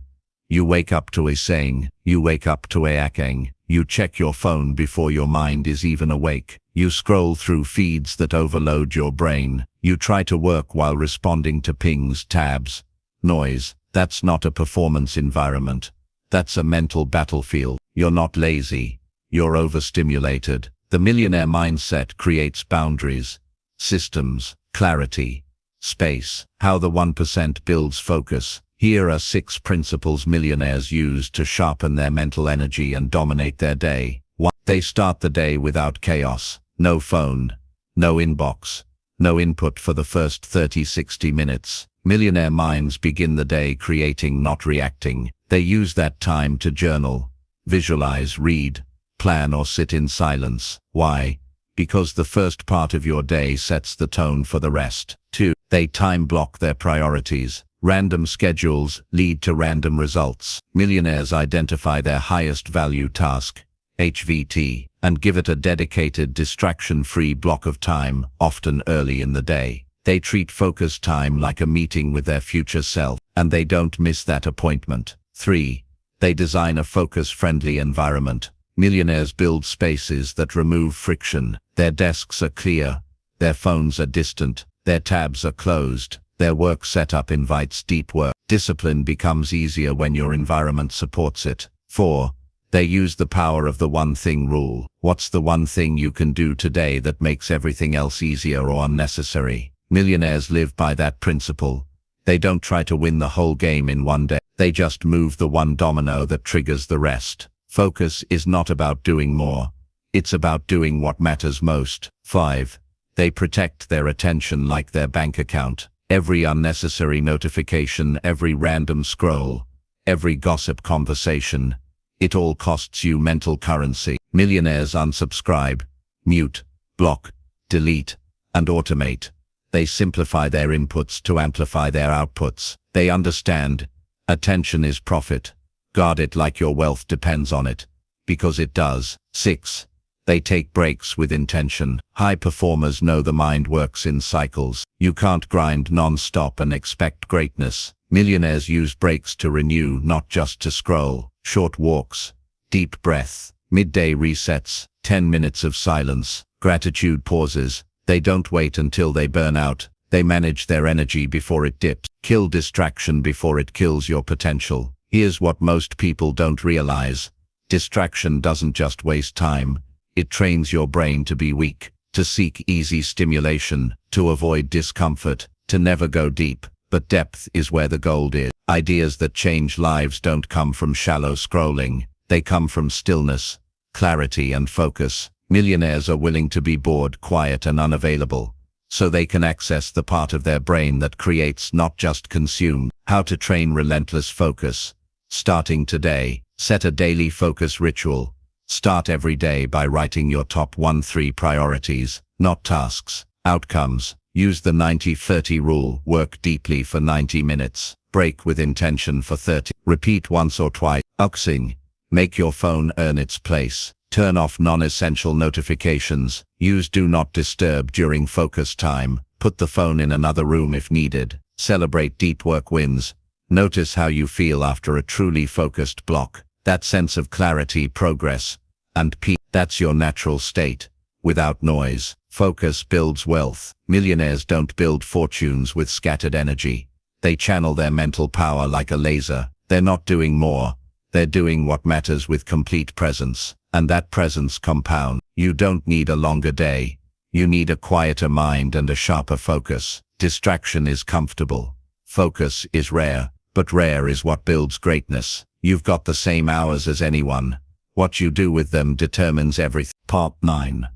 You wake up to a saying, you wake up to a acting. You check your phone before your mind is even awake. You scroll through feeds that overload your brain. You try to work while responding to pings, tabs, noise. That's not a performance environment. That's a mental battlefield. You're not lazy. You're overstimulated. The millionaire mindset creates boundaries, systems, clarity, space. How the 1% builds focus. Here are 6 principles millionaires use to sharpen their mental energy and dominate their day. 1. They start the day without chaos. No phone, no inbox, no input for the first 30-60 minutes. Millionaire minds begin the day creating, not reacting. They use that time to journal, visualize, read, plan, or sit in silence. Why? Because the first part of your day sets the tone for the rest. 2. They time block their priorities. Random schedules lead to random results. Millionaires identify their highest value task, HVT, and give it a dedicated, distraction-free block of time, often early in the day. They treat focus time like a meeting with their future self, and they don't miss that appointment. 3. They design a focus-friendly environment. Millionaires build spaces that remove friction. Their desks are clear, their phones are distant, their tabs are closed. Their work setup invites deep work. Discipline becomes easier when your environment supports it. 4. They use the power of the one thing rule. What's the one thing you can do today that makes everything else easier or unnecessary? Millionaires live by that principle. They don't try to win the whole game in one day. They just move the one domino that triggers the rest. Focus is not about doing more. It's about doing what matters most. 5. They protect their attention like their bank account. Every unnecessary notification, every random scroll, every gossip conversation, it all costs you mental currency. Millionaires unsubscribe, mute, block, delete, and automate. They simplify their inputs to amplify their outputs. They understand attention is profit. Guard it like your wealth depends on it, because it does. 6. They take breaks with intention. High performers know the mind works in cycles. You can't grind non-stop and expect greatness. Millionaires use breaks to renew, not just to scroll. Short walks, deep breath, midday resets, 10 minutes of silence, gratitude pauses. They don't wait until they burn out. They manage their energy before it dips. Kill distraction before it kills your potential. Here's what most people don't realize. Distraction doesn't just waste time. It trains your brain to be weak, to seek easy stimulation, to avoid discomfort, to never go deep. But depth is where the gold is. Ideas that change lives don't come from shallow scrolling. They come from stillness, clarity, and focus. Millionaires are willing to be bored, quiet, and unavailable, so they can access the part of their brain that creates, not just consumes. How to train relentless focus. Starting today, set a daily focus ritual. Start every day by writing your top 3 priorities, not tasks, outcomes. Use the 90-30 rule. Work deeply for 90 minutes. Break with intention for 30. Repeat once or twice. Uxing. Make your phone earn its place. Turn off non-essential notifications. Use Do Not Disturb during focus time. Put the phone in another room if needed. Celebrate deep work wins. Notice how you feel after a truly focused block. That sense of clarity, progress, and peace. That's your natural state, without noise. Focus builds wealth. Millionaires don't build fortunes with scattered energy. They channel their mental power like a laser. They're not doing more. They're doing what matters with complete presence. And that presence compounds. You don't need a longer day. You need a quieter mind and a sharper focus. Distraction is comfortable. Focus is rare, but rare is what builds greatness. You've got the same hours as anyone. What you do with them determines everything. Part 9.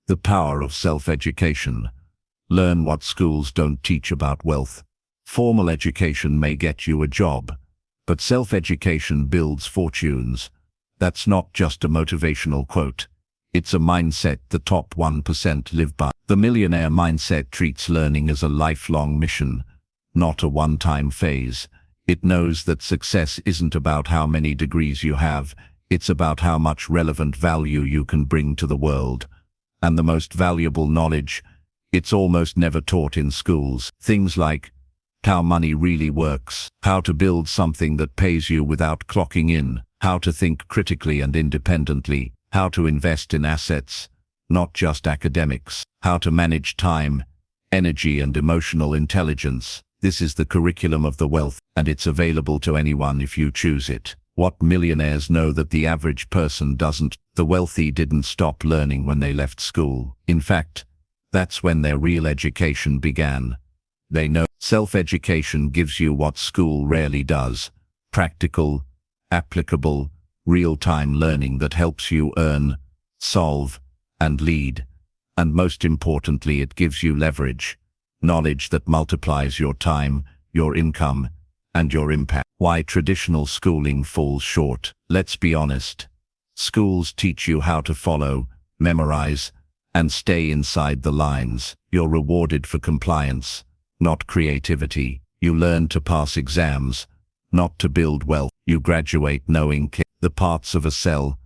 The power of self-education. Learn what schools don't teach about wealth. Formal education may get you a job, but self-education builds fortunes. That's not just a motivational quote. It's a mindset the top 1% live by. The millionaire mindset treats learning as a lifelong mission, not a one-time phase. It knows that success isn't about how many degrees you have, it's about how much relevant value you can bring to the world. And the most valuable knowledge, it's almost never taught in schools. Things like how money really works, how to build something that pays you without clocking in, how to think critically and independently, how to invest in assets, not just academics, how to manage time, energy and emotional intelligence. This is the curriculum of the wealth, and it's available to anyone if you choose it. What millionaires know that the average person doesn't. The wealthy didn't stop learning when they left school. In fact, that's when their real education began. They know self-education gives you what school rarely does: practical, applicable, real-time learning that helps you earn, solve, and lead. And most importantly, it gives you leverage, knowledge that multiplies your time, your income, and your impact. Why traditional schooling falls short? Let's be honest. Schools teach you how to follow, memorize, and stay inside the lines. You're rewarded for compliance, not creativity. You learn to pass exams, not to build wealth. You graduate knowing the parts of a cell,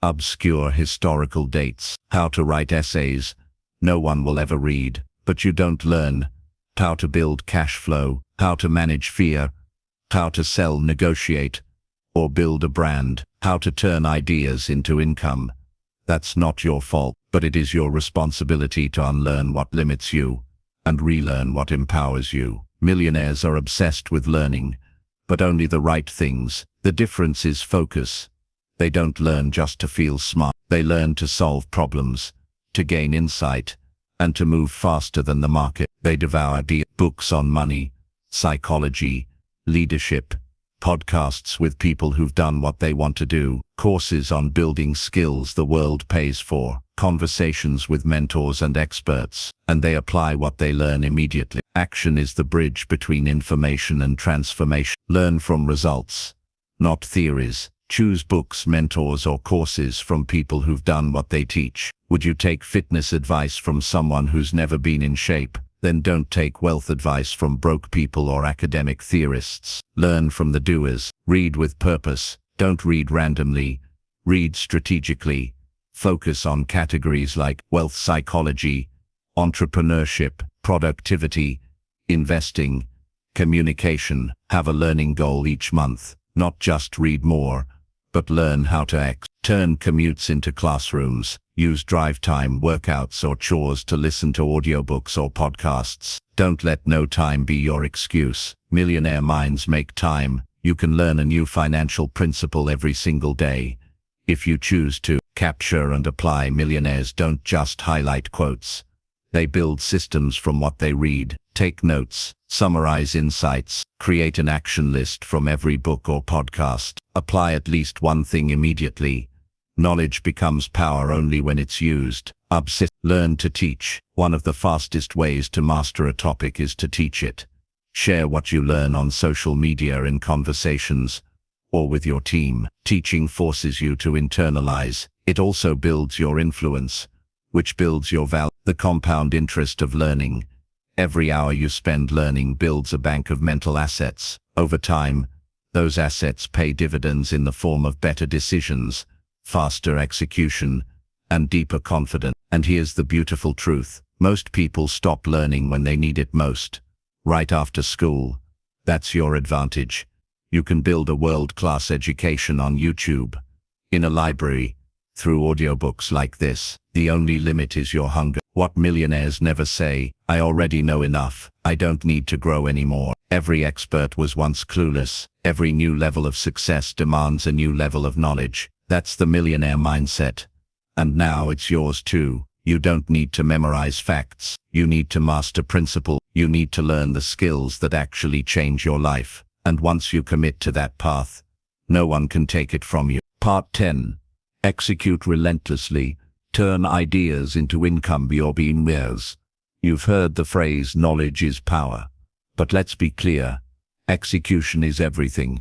obscure historical dates, how to write essays no one will ever read. But you don't learn how to build cash flow, how to manage fear, how to sell, negotiate, or build a brand, how to turn ideas into income. That's not your fault, but it is your responsibility to unlearn what limits you and relearn what empowers you. Millionaires are obsessed with learning, but only the right things. The difference is focus. They don't learn just to feel smart. They learn to solve problems, to gain insight, and to move faster than the market. They devour books on money, psychology, leadership, podcasts with people who've done what they want to do, courses on building skills the world pays for, conversations with mentors and experts, and they apply what they learn immediately. Action is the bridge between information and transformation. Learn from results, not theories. Choose books, mentors, or courses from people who've done what they teach. Would you take fitness advice from someone who's never been in shape? Then don't take wealth advice from broke people or academic theorists. Learn from the doers. Read with purpose. Don't read randomly. Read strategically. Focus on categories like wealth psychology, entrepreneurship, productivity, investing, communication. Have a learning goal each month. Not just read more, but learn how to turn commutes into classrooms. Use drive time, workouts, or chores to listen to audiobooks or podcasts. Don't let no time be your excuse. Millionaire minds make time. You can learn a new financial principle every single day, if you choose to. Capture and apply. Millionaires don't just highlight quotes. They build systems from what they read. Take notes, summarize insights, create an action list from every book or podcast. Apply at least one thing immediately. Knowledge becomes power only when it's used. Learn to teach. One of the fastest ways to master a topic is to teach it. Share what you learn on social media, in conversations, or with your team. Teaching forces you to internalize. It also builds your influence, which builds your value. The compound interest of learning. Every hour you spend learning builds a bank of mental assets. Over time, those assets pay dividends in the form of better decisions, faster execution, and deeper confidence. And here's the beautiful truth. Most people stop learning when they need it most, right after school. That's your advantage. You can build a world-class education on YouTube, in a library, through audiobooks like this. The only limit is your hunger. What millionaires never say: I already know enough, I don't need to grow anymore. Every expert was once clueless. Every new level of success demands a new level of knowledge. That's the millionaire mindset. And now it's yours too. You don't need to memorize facts. You need to master principle. You need to learn the skills that actually change your life. And once you commit to that path, no one can take it from you. Part 10. Execute relentlessly. Turn ideas into income. Millionaires. You've heard the phrase, knowledge is power. But let's be clear. Execution is everything.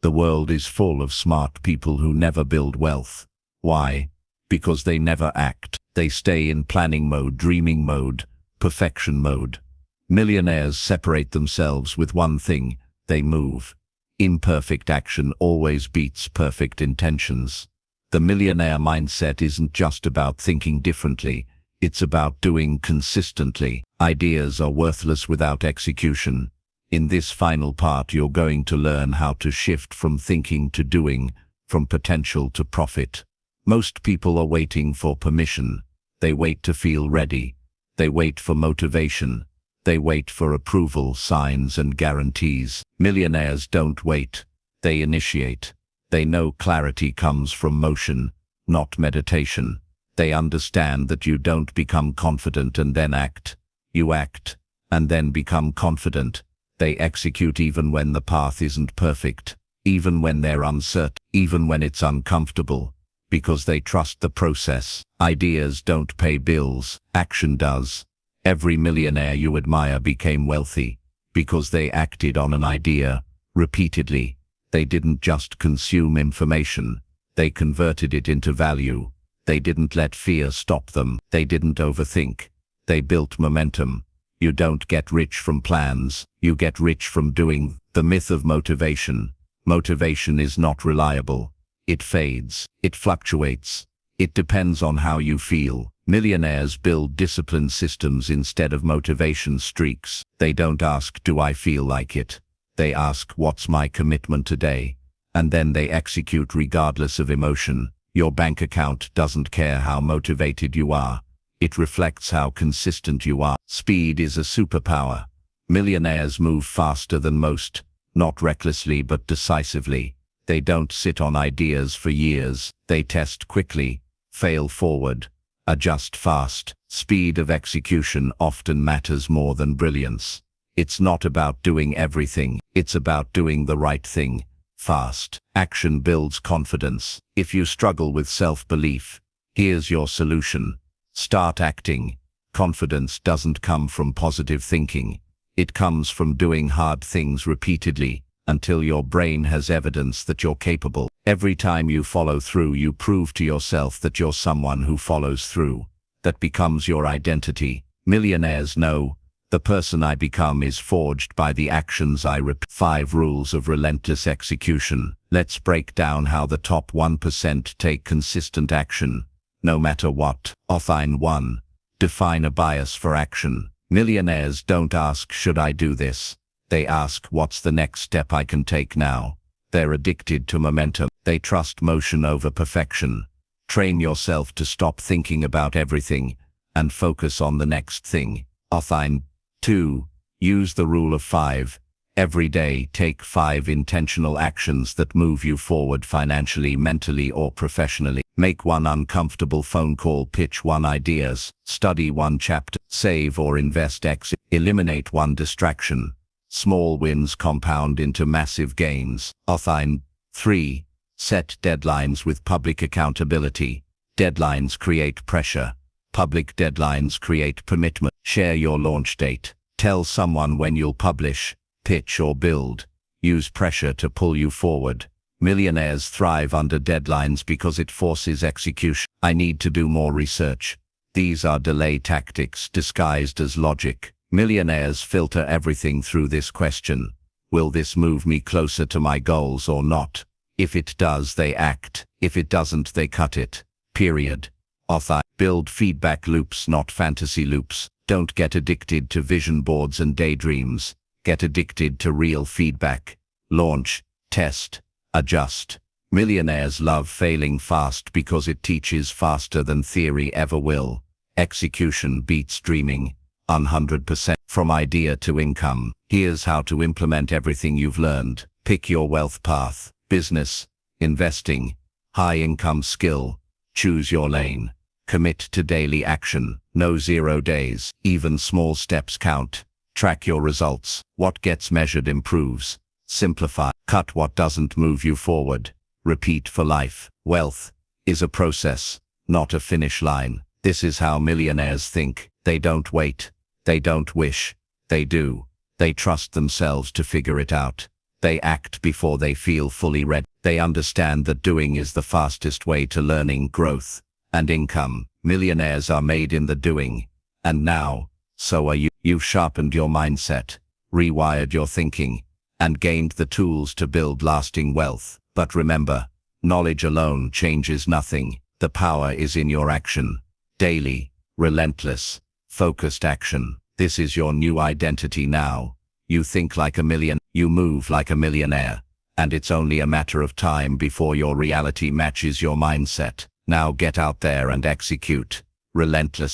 The world is full of smart people who never build wealth. Why? Because they never act. They stay in planning mode, dreaming mode, perfection mode. Millionaires separate themselves with one thing: they move. Imperfect action always beats perfect intentions. The millionaire mindset isn't just about thinking differently, it's about doing consistently. Ideas are worthless without execution. In this final part, you're going to learn how to shift from thinking to doing, from potential to profit. Most people are waiting for permission. They wait to feel ready. They wait for motivation. They wait for approval, signs and guarantees. Millionaires don't wait. They initiate. They know clarity comes from motion, not meditation. They understand that you don't become confident and then act. You act, and then become confident. They execute even when the path isn't perfect, even when they're uncertain, even when it's uncomfortable, because they trust the process. Ideas don't pay bills, action does. Every millionaire you admire became wealthy because they acted on an idea repeatedly. They didn't just consume information, they converted it into value. They didn't let fear stop them. They didn't overthink. They built momentum. You don't get rich from plans, you get rich from doing. The myth of motivation. Motivation is not reliable. It fades, it fluctuates. It depends on how you feel. Millionaires build discipline systems instead of motivation streaks. They don't ask, do I feel like it? They ask, what's my commitment today? And then they execute regardless of emotion. Your bank account doesn't care how motivated you are. It reflects how consistent you are. Speed is a superpower. Millionaires move faster than most, not recklessly but decisively. They don't sit on ideas for years. They test quickly, fail forward, adjust fast. Speed of execution often matters more than brilliance. It's not about doing everything, it's about doing the right thing, fast. Action builds confidence. If you struggle with self-belief, here's your solution. Start acting. Confidence doesn't come from positive thinking. It comes from doing hard things repeatedly, until your brain has evidence that you're capable. Every time you follow through, you prove to yourself that you're someone who follows through. That becomes your identity. Millionaires know, the person I become is forged by the actions I repeat. 5 rules of relentless execution. Let's break down how the top 1% take consistent action, no matter what. Authine 1. Define a bias for action. Millionaires don't ask, should I do this? They ask, what's the next step I can take now? They're addicted to momentum. They trust motion over perfection. Train yourself to stop thinking about everything and focus on the next thing. Authine 2. Use the rule of 5. Every day, take 5 intentional actions that move you forward financially, mentally, or professionally. Make 1 uncomfortable phone call, pitch 1 idea, study 1 chapter, save or invest X, eliminate 1 distraction. Small wins compound into massive gains. Authine 3. Set deadlines with public accountability. Deadlines create pressure. Public deadlines create commitment. Share your launch date. Tell someone when you'll publish, pitch or build. Use pressure to pull you forward. Millionaires thrive under deadlines because it forces execution. I need to do more research. These are delay tactics disguised as logic. Millionaires filter everything through this question. Will this move me closer to my goals or not? If it does, they act. If it doesn't, they cut it. Period. Author. Build feedback loops, not fantasy loops. Don't get addicted to vision boards and daydreams. Get addicted to real feedback. Launch, test, adjust. Millionaires love failing fast because it teaches faster than theory ever will. Execution beats dreaming. 100%. From idea to income. Here's how to implement everything you've learned. Pick your wealth path. Business, investing, high income skill. Choose your lane. Commit to daily action. No 0 days. Even small steps count. Track your results. What gets measured improves. Simplify. Cut what doesn't move you forward. Repeat for life. Wealth is a process, not a finish line. This is how millionaires think. They don't wait. They don't wish. They do. They trust themselves to figure it out. They act before they feel fully ready. They understand that doing is the fastest way to learning, growth, and income. Millionaires are made in the doing. And now, so are you. You've sharpened your mindset, rewired your thinking, and gained the tools to build lasting wealth. But remember, knowledge alone changes nothing. The power is in your action. Daily, relentless, focused action. This is your new identity now. You think like a million, you move like a millionaire. And it's only a matter of time before your reality matches your mindset. Now get out there and execute. Relentless.